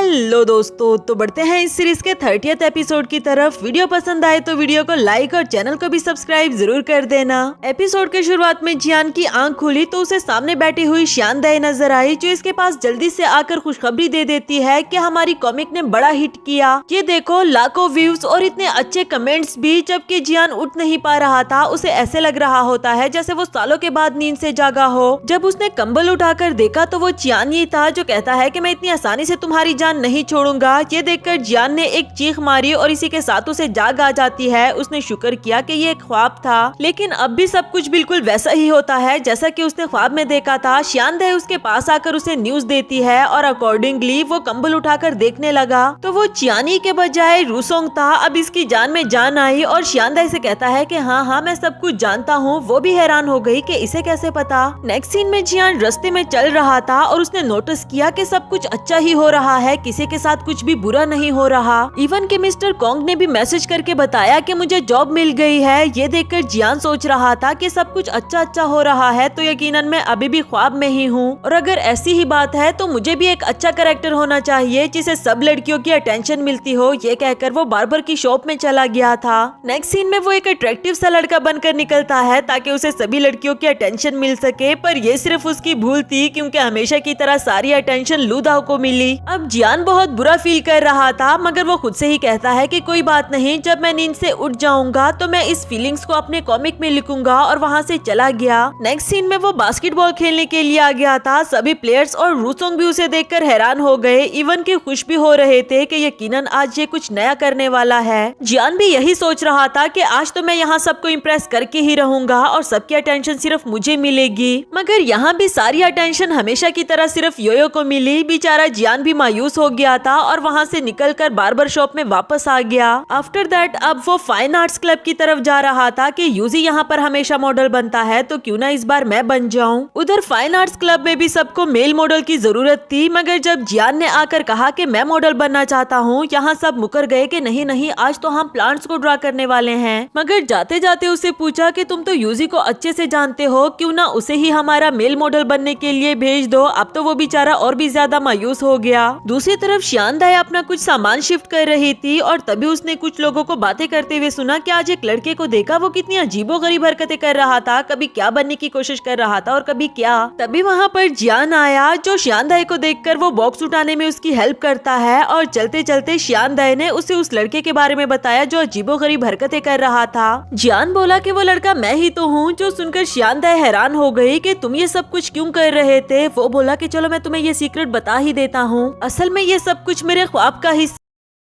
Hello दोस्तों, तो बढ़ते हैं इस सीरीज के 30th एपिसोड की तरफ। वीडियो पसंद आए तो वीडियो को लाइक और चैनल को भी सब्सक्राइब जरूर कर देना। एपिसोड के शुरुआत में जियान की आंख खुली तो उसे सामने बैठी हुई श्यानदाई नजर आई, जो इसके पास जल्दी से आकर खुशखबरी दे देती है कि हमारी कॉमिक ने बड़ा हिट किया। ये देखो, लाखों व्यूज और इतने अच्छे कमेंट्स भी। जबकि जियान उठ नहीं पा रहा था, उसे ऐसे लग रहा होता है जैसे वो सालों के बाद नींद से जागा हो। जब उसने कंबल उठाकर देखा तो वो जियान ही था, जो कहता है कि मैं इतनी आसानी से तुम्हारी जान नहीं छोड़ूंगा। ये देखकर जियान ने एक चीख मारी और इसी के साथ उसे जाग आ जाती है। उसने शुक्र किया कि ये एक ख्वाब था, लेकिन अब भी सब कुछ बिल्कुल वैसा ही होता है जैसा कि उसने ख्वाब में देखा था। श्यानदाई उसके पास आकर उसे न्यूज देती है और अकॉर्डिंगली वो कंबल उठाकर देखने लगा तो वो चियानी के बजाय रूसोंग था। अब इसकी जान में जान आई और श्यानदाई से कहता है कि हाँ मैं सब कुछ जानता हूँ। वो भी हैरान हो गई कि इसे कैसे पता। नेक्स्ट सीन में जियान रास्ते में चल रहा था और उसने नोटिस किया कि सब कुछ अच्छा ही हो रहा है, किसी के साथ कुछ भी बुरा नहीं हो रहा। इवन कि मिस्टर कॉन्ग ने भी मैसेज करके बताया कि मुझे जॉब मिल गई है। ये देखकर जियान सोच रहा था कि सब कुछ अच्छा हो रहा है तो यकीनन मैं अभी भी ख्वाब में ही हूँ, और अगर ऐसी ही बात है तो मुझे भी एक अच्छा कैरेक्टर होना चाहिए जिसे सब लड़कियों की अटेंशन मिलती हो। ये कहकर वो बार्बर की शॉप में चला गया था। नेक्स्ट सीन में वो एक अट्रैक्टिव सा लड़का बनकर निकलता है ताकि उसे सभी लड़कियों की अटेंशन मिल सके, पर ये सिर्फ उसकी भूल थी क्योंकि हमेशा की तरह सारी अटेंशन लू दाओ को मिली। अब जियान बहुत बुरा फील कर रहा था, मगर वो खुद से ही कहता है कि कोई बात नहीं, जब मैं नींद से उठ जाऊंगा तो मैं इस फीलिंग्स को अपने कॉमिक में लिखूंगा, और वहाँ से चला गया। नेक्स्ट सीन में वो बास्केटबॉल खेलने के लिए आ गया था। सभी प्लेयर्स और रूसोंग भी उसे देखकर हैरान हो गए, इवन के खुश भी हो रहे थे कि यकीनन आज ये कुछ नया करने वाला है। जियान भी यही सोच रहा था कि आज तो मैं यहाँ सबको इम्प्रेस करके ही रहूंगा और सबकी अटेंशन सिर्फ मुझे मिलेगी। मगर यहाँ भी सारी अटेंशन हमेशा की तरह सिर्फ योयो को मिली। बेचारा जियान भी मायूस हो गया था और वहाँ से निकलकर बार्बर शॉप में वापस आ गया। आफ्टर दैट अब वो फाइन आर्ट्स क्लब की तरफ जा रहा था कि यूजी यहाँ पर हमेशा मॉडल बनता है तो क्यों ना इस बार मैं बन जाऊं। उधर फाइन आर्ट्स क्लब में भी सबको मेल मॉडल की जरूरत थी, मगर जब जियान ने आकर कहा कि मैं मॉडल बनना चाहता हूँ, यहाँ सब मुकर गए कि नहीं आज तो हम प्लांट्स को ड्रा करने वाले हैं। मगर जाते जाते उसे पूछा कि तुम तो यूजी को अच्छे से जानते हो, क्यों ना उसे ही हमारा मेल मॉडल बनने के लिए भेज दो। अब तो वो बेचारा और भी ज्यादा मायूस हो गया। दूसरी तरफ श्यानदाई अपना कुछ सामान शिफ्ट कर रही थी और तभी उसने कुछ लोगों को बातें करते हुए सुना कि आज एक लड़के को देखा, वो कितनी अजीबोगरीब हरकतें कर रहा था, कभी क्या बनने की कोशिश कर रहा था और कभी क्या। तभी वहाँ पर जियान आया, जो श्यानदाई को देखकर वो बॉक्स उठाने में उसकी हेल्प करता है, और चलते चलते श्यानदाई ने उसे उस लड़के के बारे में बताया जो अजीबोगरीब हरकतें कर रहा था। जियान बोला कि वो लड़का मैं ही तो हूँ, जो सुनकर श्यानदाई हैरान हो गई कि तुम ये सब कुछ क्यों कर रहे थे। वो बोला कि चलो मैं तुम्हें ये सीक्रेट बता ही देता हूँ, असल में ये सब कुछ मेरे ख्वाब का हिस्सा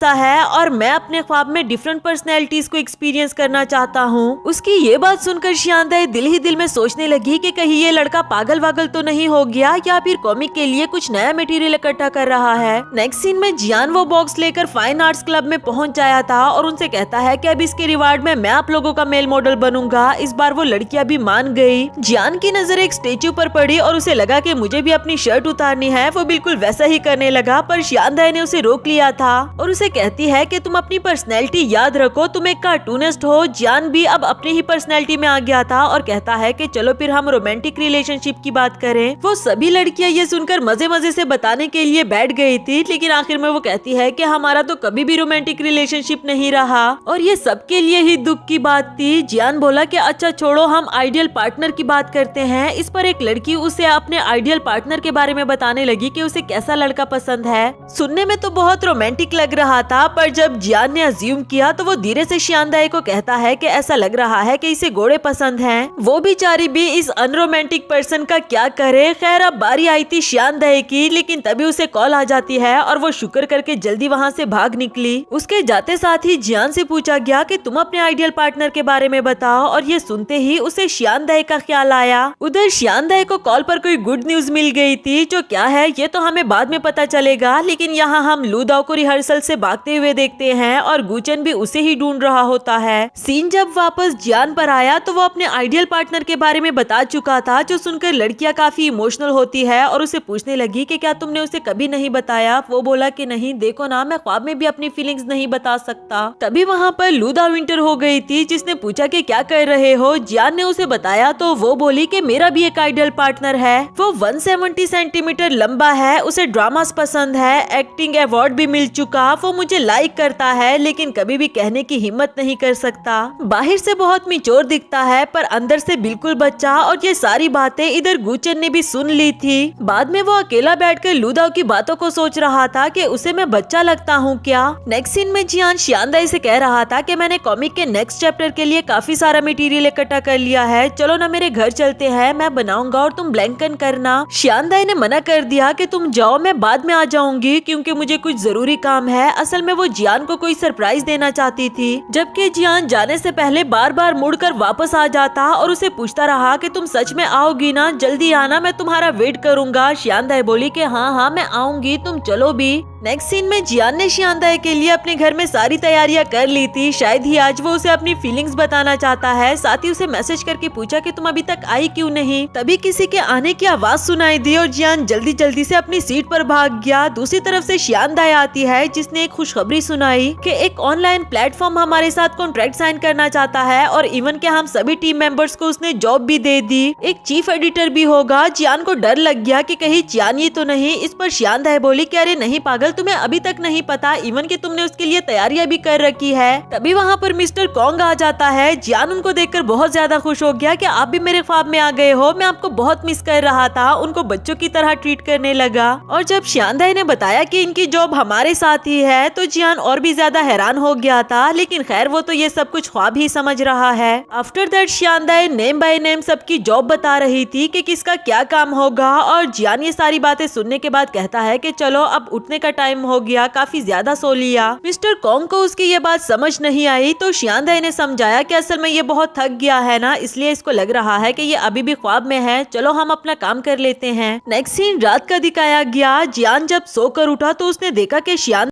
है और मैं अपने ख्वाब में डिफरेंट पर्सनैलिटीज को एक्सपीरियंस करना चाहता हूँ। उसकी ये बात सुनकर श्यानदाई दिल ही दिल में सोचने लगी कि कहीं ये लड़का पागल वागल तो नहीं हो गया या फिर कॉमिक के लिए कुछ नया मटेरियल इकट्ठा कर रहा है। नेक्स्ट सीन में जियान वो बॉक्स लेकर फाइन आर्ट्स क्लब में पहुँच जाया था और उनसे कहता है कि अब इसके रिवार्ड में मैं आप लोगों का मेल मॉडल बनूंगा। इस बार वो लड़कियां भी मान गई। जियान की नजर एक स्टेच्यू पर पड़ी और उसे लगा कि मुझे भी अपनी शर्ट उतारनी है। वो बिल्कुल वैसा ही करने लगा, पर श्यानदाई ने उसे रोक लिया था और उसे कहती है कि तुम अपनी पर्सनैलिटी याद रखो, तुम एक कार्टूनिस्ट हो। जियान भी अब अपनी ही पर्सनैलिटी में आ गया था और कहता है कि चलो फिर हम रोमांटिक रिलेशनशिप की बात करें। वो सभी लड़कियां ये सुनकर मजे मजे से बताने के लिए बैठ गई थी, लेकिन आखिर में वो कहती है कि हमारा तो कभी भी रोमांटिक रिलेशनशिप नहीं रहा और ये सबके लिए ही दुख की बात थी। जियान बोला कि अच्छा छोड़ो, हम आइडियल पार्टनर की बात करते हैं। इस पर एक लड़की उसे अपने आइडियल पार्टनर के बारे में बताने लगी कि उसे कैसा लड़का पसंद है। सुनने में तो बहुत रोमांटिक लग रहा था, पर जब जियान ने अज्यूम किया तो वो धीरे से श्यानदाई को कहता है कि ऐसा लग रहा है कि इसे घोड़े पसंद हैं। वो बेचारी भी इस अनरोमांटिक पर्सन का क्या करे। खैर अब बारी आई थी श्यानदाई की, लेकिन तभी उसे कॉल आ जाती है और वो शुक्र करके जल्दी वहाँ से भाग निकली। उसके जाते साथ ही जियान से पूछा गया कि तुम अपने आइडियल पार्टनर के बारे में बताओ, और ये सुनते ही उसे श्यानदाई का ख्याल आया। उधर श्यानदाई को कॉल पर कोई गुड न्यूज मिल गई थी, जो क्या है ये तो हमें बाद में पता चलेगा, लेकिन यहाँ हम लू दाओ को रिहर्सल से भागते हुए देखते हैं और गुचन भी उसे ही ढूंढ रहा होता है। सीन जब वापस जियान पर आया तो वो अपने आइडियल पार्टनर के बारे में बता चुका था, जो सुनकर लड़कियां काफी इमोशनल होती है और उसे पूछने लगी कि क्या तुमने उसे कभी नहीं बताया। वो बोला कि नहीं, देखो ना, मैं ख्वाब में भी अपनी फीलिंग्स नहीं बता सकता। तभी वहाँ पर लूदा विंटर हो गई थी, जिसने पूछा कि क्या कर रहे हो। जियान ने उसे बताया तो वो बोली कि मेरा भी एक आइडियल पार्टनर है, वो 170 सेंटीमीटर लंबा है, उसे ड्रामास पसंद है, एक्टिंग अवार्ड भी मिल चुका, वो मुझे लाइक करता है लेकिन कभी भी कहने की हिम्मत नहीं कर सकता। बाहर से बहुत मिचोर दिखता है पर अंदर से बिल्कुल बच्चा। और ये सारी बातें इधर गुचन ने भी सुन ली थी। बाद में वो अकेला बैठकर लूदाओ की बातों को सोच रहा था कि उसे मैं बच्चा लगता हूँ क्या। नेक्स्ट सीन में जियान शियांदाई से कह रहा था कि मैंने कॉमिक के नेक्स्ट चैप्टर के लिए काफी सारा मटेरियल इकट्ठा कर लिया है, चलो ना मेरे घर चलते हैं, मैं बनाऊंगा और तुम ब्लैंकन करना। शियांदाई ने मना कर दिया कि तुम जाओ, मैं बाद में आ जाऊंगी क्योंकि मुझे कुछ जरूरी काम है। असल में वो जियान को कोई सरप्राइज देना चाहती थी, जबकि जियान जाने से पहले बार बार मुड़कर वापस आ जाता और उसे पूछता रहा कि तुम सच में आओगी ना, जल्दी आना, मैं तुम्हारा वेट करूंगा। शियांदाई बोली कि हाँ मैं आऊंगी, तुम चलो भी। नेक्स्ट सीन में जियान ने शियांदाई के लिए अपने घर में सारी तैयारियां कर ली थी, शायद ही आज वो उसे अपनी फीलिंग्स बताना चाहता है। साथ ही उसे मैसेज करके पूछा कि तुम अभी तक आई क्यों नहीं। तभी किसी के आने की आवाज सुनाई दी और जियान जल्दी जल्दी से अपनी सीट पर भाग गया। दूसरी तरफ से शियांदाई आती है, जिसने एक खुशखबरी सुनाई कि एक ऑनलाइन प्लेटफॉर्म हमारे साथ कॉन्ट्रैक्ट साइन करना चाहता है और इवन के हम सभी टीम मेंबर्स को उसने जॉब भी दे दी, एक चीफ एडिटर भी होगा। जियान को डर लग गया कि कहीं जियान ये तो नहीं। इस पर शियांदाई बोली कि अरे नहीं पागल, तुम्हें अभी तक नहीं पता, इवन कि तुमने उसके लिए तैयारियां भी कर रखी है। तभी वहाँ पर मिस्टर कॉन्ग आ जाता है। जियान उनको देखकर बहुत ज्यादा खुश हो गया कि आप भी मेरे ख्वाब में आ गए हो, मैं आपको बहुत मिस कर रहा था। उनको बच्चों की तरह ट्रीट करने लगा। और जब शियांदाई ने बताया कि इनकी जॉब हमारे साथ ही है तो जियान और भी ज्यादा हैरान हो गया था, लेकिन खैर वो तो ये सब कुछ ख्वाब ही समझ रहा है। आफ्टर दैट शियांदाई नेम बाय नेम सबकी जॉब बता रही थी कि किसका क्या काम होगा। और जियान ये सारी बातें सुनने के बाद कहता है कि चलो अब उठने का टाइम हो गया, काफी ज्यादा सो लिया। मिस्टर कॉन्ग को उसकी ये बात समझ नहीं आई तो शियांदाई ने समझाया कि असल में ये बहुत थक गया है ना, इसलिए इसको लग रहा है कि ये अभी भी ख्वाब में है, चलो हम अपना काम कर लेते हैं। नेक्स्ट सीन रात का दिखाया गया। जियान जब सोकर उठा तो उसने देखा कि शियांदाई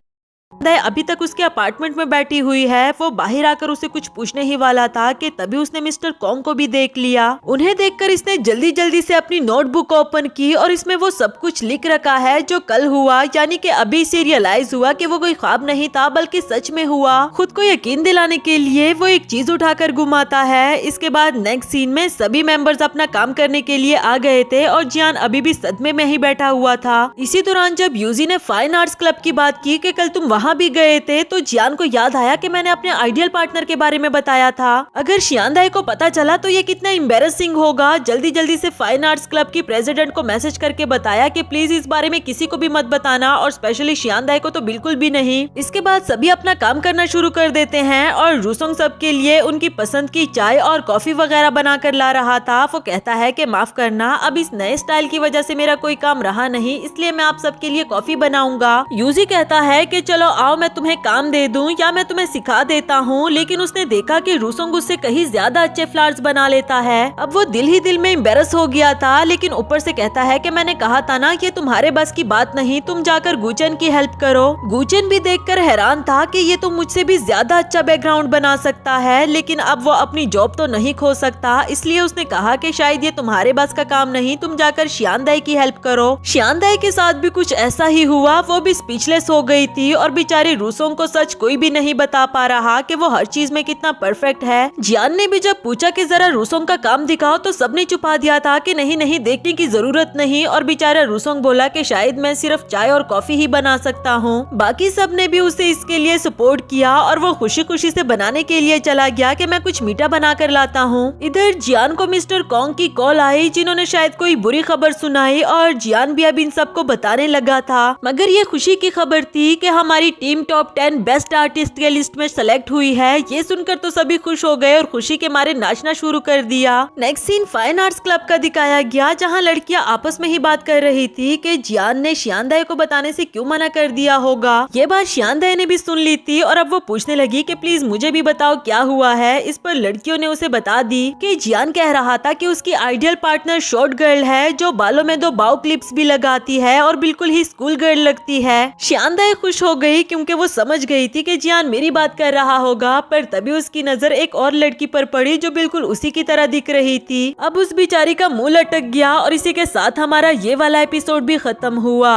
अभी तक उसके अपार्टमेंट में बैठी हुई है। वो बाहर आकर उसे कुछ पूछने ही वाला था कि तभी उसने मिस्टर कॉन्ग को भी देख लिया। उन्हें देखकर इसने जल्दी जल्दी से अपनी नोटबुक ओपन की और इसमें वो सब कुछ लिख रखा है जो कल हुआ, यानी कि अभी इसे रियलाइज हुआ कि वो कोई ख्वाब नहीं था बल्कि सच में हुआ। खुद को यकीन दिलाने के लिए वो एक चीज उठाकर घुमाता है। इसके बाद नेक्स्ट सीन में सभी मेंबर्स अपना काम करने के लिए आ गए थे और जियान अभी भी सदमे में ही बैठा हुआ था। इसी दौरान जब यूजी ने फाइन आर्ट्स क्लब की बात की कि कल तुम वहाँ भी गए थे तो जियान को याद आया कि मैंने अपने आइडियल पार्टनर के बारे में बताया था। अगर शियांदाई को पता चला तो ये कितना एम्बैरेसिंग होगा। जल्दी जल्दी से फाइन आर्ट्स क्लब की प्रेसिडेंट को मैसेज करके बताया कि प्लीज इस बारे में किसी को भी मत बताना और स्पेशली शियांदाई को तो बिल्कुल भी नहीं। इसके बाद सभी अपना काम करना शुरू कर देते हैं और रूसोंग सबके लिए उनकी पसंद की चाय और कॉफी वगैरह बना कर ला रहा था। वो कहता है कि माफ करना, अब इस नए स्टाइल की वजह से मेरा कोई काम रहा नहीं, इसलिए मैं आप सबके लिए कॉफी बनाऊंगा। यूजी कहता है कि चलो आओ मैं तुम्हें काम दे दूं या मैं तुम्हें सिखा देता हूं, लेकिन उसने देखा कि रूसोंग उससे कहीं ज्यादा अच्छे फ्लावर्स बना लेता है। अब वो दिल ही दिल में एम्बैरस हो गया था, लेकिन ऊपर से कहता है कि मैंने कहा था ना कि तुम्हारे बस की बात नहीं, तुम जाकर गुचन की हेल्प करो। गुचन भी देखकर हैरान था कि ये तो मुझसे भी ज्यादा अच्छा बैकग्राउंड बना सकता है, लेकिन अब वो अपनी जॉब तो नहीं खो सकता, इसलिए उसने कहा कि शायद ये तुम्हारे बस का काम नहीं, तुम जाकर शियांदाई की हेल्प करो। शियांदाई के साथ भी कुछ ऐसा ही हुआ, वो भी स्पीचलेस हो गई थी और बेचारे रूसोंग को सच कोई भी नहीं बता पा रहा कि वो हर चीज में कितना परफेक्ट है। जियान ने भी जब पूछा कि जरा रूसोंग का काम दिखाओ तो सबने छुपा दिया था कि नहीं नहीं देखने की जरूरत नहीं, और बेचारा रूसोंग बोला कि शायद मैं सिर्फ चाय और कॉफी ही बना सकता हूँ। बाकी सब ने भी उसे इसके लिए सपोर्ट किया और वो खुशी खुशी से बनाने के लिए चला गया कि मैं कुछ मीठा बना कर लाता हूँ। इधर जियान को मिस्टर कॉन्ग की कॉल आई, जिन्होंने शायद कोई बुरी खबर सुनाई और जियान भी अब इन सबको बताने लगा था। मगर ये खुशी की खबर थी कि हमारी टीम टॉप 10 बेस्ट आर्टिस्ट के लिस्ट में सेलेक्ट हुई है। ये सुनकर तो सभी खुश हो गए और खुशी के मारे नाचना शुरू कर दिया। Next scene fine arts club का दिखाया गया, जहाँ लड़कियां आपस में ही बात कर रही थी कि जियान ने शियांदाई को बताने से क्यों मना कर दिया होगा। ये बात शियांदाई ने भी सुन ली थी और अब वो पूछने लगी कि प्लीज मुझे भी बताओ क्या हुआ है। इस पर लड़कियों ने उसे बता दी कि जियान कह रहा था कि उसकी आइडियल पार्टनर शॉर्ट गर्ल है, जो बालों में 2 बाउ क्लिप्स भी लगाती है और बिल्कुल ही स्कूल गर्ल लगती है। शियांदाई खुश हो गई क्योंकि वो समझ गई थी कि जियान मेरी बात कर रहा होगा, पर तभी उसकी नजर एक और लड़की पर पड़ी जो बिल्कुल उसी की तरह दिख रही थी। अब उस बेचारी का मुंह लटक गया और इसी के साथ हमारा ये वाला एपिसोड भी खत्म हुआ।